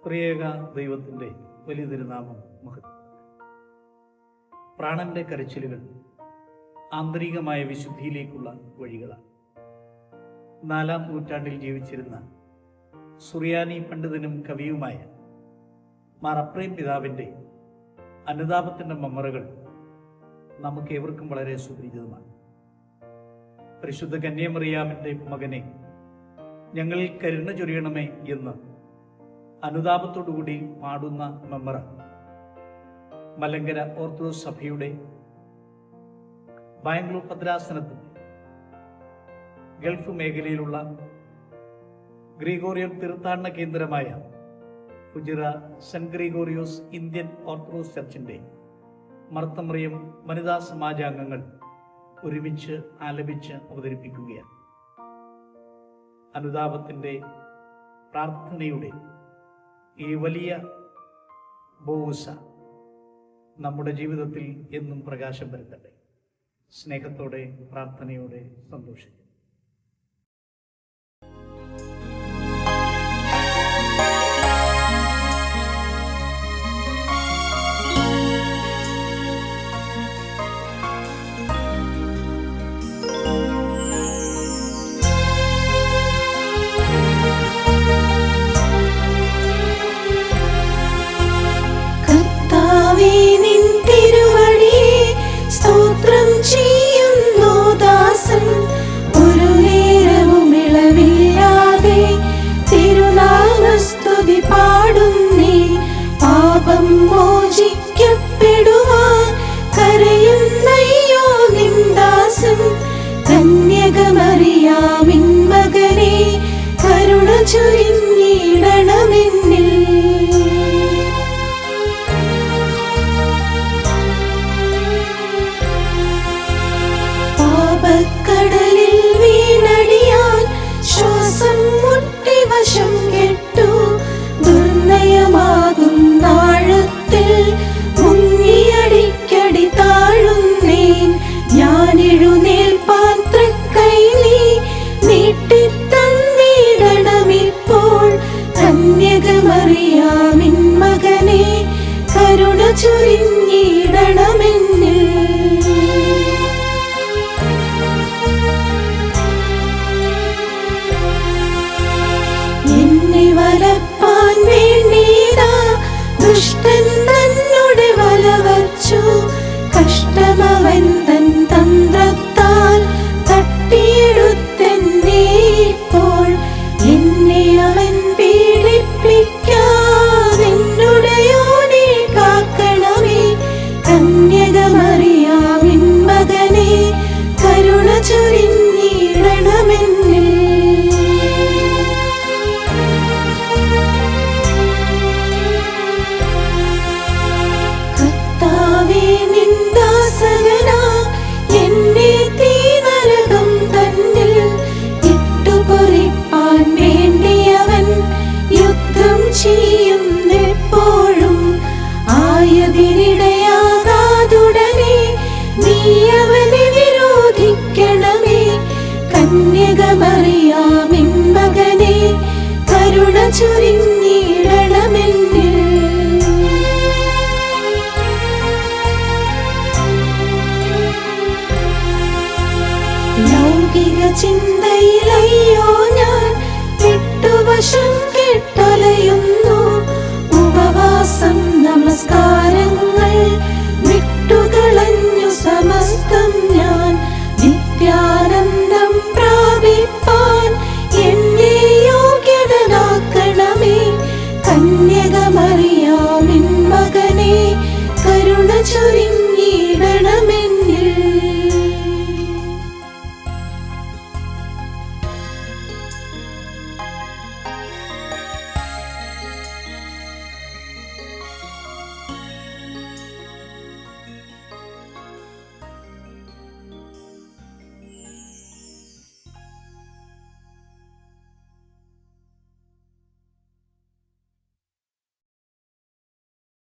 ത്രിയേക ദൈവത്തിൻ്റെ വലിയ തിരുനാമം മഹത്വം. പ്രാണന്റെ കരച്ചിലുകൾ ആന്തരികമായ വിശുദ്ധിയിലേക്കുള്ള വഴികളാണ്. 4-ാം നൂറ്റാണ്ടിൽ ജീവിച്ചിരുന്ന സുറിയാനി പണ്ഡിതനും കവിയുമായ മാർ അപ്രേം പിതാവിൻ്റെ അനുതാപത്തിൻ്റെ മമ്മറകൾ നമുക്കേവർക്കും വളരെ സുപരിചിതമാണ്. പരിശുദ്ധ കന്യാമറിയാമിൻ്റെ മകനെ ഞങ്ങളിൽ കരുണ ചൊരിയണമേ എന്ന് അനുതാപത്തോടുകൂടി പാടുന്ന മെമ്മറ മലങ്കര ഓർത്തഡോക്സ് സഭയുടെ ബാംഗ്ലൂർ ഭദ്രാസനത്തിൻ്റെ ഗൾഫ് മേഖലയിലുള്ള ഗ്രിഗോറിയൻ തീർത്ഥാടന കേന്ദ്രമായ Fujairah Saint Gregorios Indian Orthodox ചർച്ചിൻ്റെ മർത്തമറിയം വനിതാ സമാജാംഗങ്ങൾ ഒരുമിച്ച് ആലപിച്ച് അവതരിപ്പിക്കുകയാണ്. അനുതാപത്തിൻ്റെ പ്രാർത്ഥനയുടെ ഈ വലിയ ബോസ നമ്മുടെ ജീവിതത്തിൽ എന്നും പ്രകാശം വരുത്തട്ടെ. സ്നേഹത്തോടെ പ്രാർത്ഥനയോടെ സന്തോഷിക്കും. കന്യകമറിയാമിൻ മകനെ കരുണ ചൊരിഞ്ഞിടണമെന്നിൽ. പാപക്കടലിൽ വീണടിയാൻ ശ്വാസം മുട്ടി വശം കെട്ടു ദുർനയമാകും നാഴത്തിൽ മുങ്ങിയടിക്കടി താഴുന്നേൻ. ഞാൻ എഴുന്നേൽപ്പാൻ തൃക്കൈ നീ നീട്ടിത്തന്നിടണമിപ്പോൾ. കന്യകമറിയാമിൻ മകനെ കരുണ ചൊരിഞ്ഞിടണമെന്നിൽ. എന്നെ വലപ്പാൻ വേണ്ടിയതാ ദുഷ്ടൻ തന്നോട് വല വച്ചു. കഷ്ടമവൻ തൻ തന്ത്രത്താൽ തട്ടിയെടുത്തെന്നെ ഇപ്പോൾ. എന്നെ അവൻ പീഡിപ്പിക്കാതെന്നുടയോനെ കാക്കണമേ. കന്യകമറിയാമിൻ മകനെ കരുണ ചൊരിഞ്ഞിടണമെന്നിൽ. ചെയ്യുന്നെപ്പോഴും ആയതിനിടയാകാതുടനെ നീ അവനെ വിരോധിക്കണമേ. കന്യകമറിയാമിൻ മകനെ കരുണ ചൊരിഞ്ഞിടണമെന്നിൽ. ലൗകിക ചിന്തയിലയ്യോ ഞാൻ വിട്ടുവശം കെട്ടലയുന്നു. ഉപവാസം നമസ്കാരങ്ങൾ വിട്ടുകളഞ്ഞു സമസ്തം ഞാൻ. നിത്യാനന്ദം പ്രാപിപ്പാൻ എന്നെ യോഗ്യനാക്കണമേ. കന്യകമറിയാമിൻ മകനെ കരുണ ചൊരിഞ്ഞ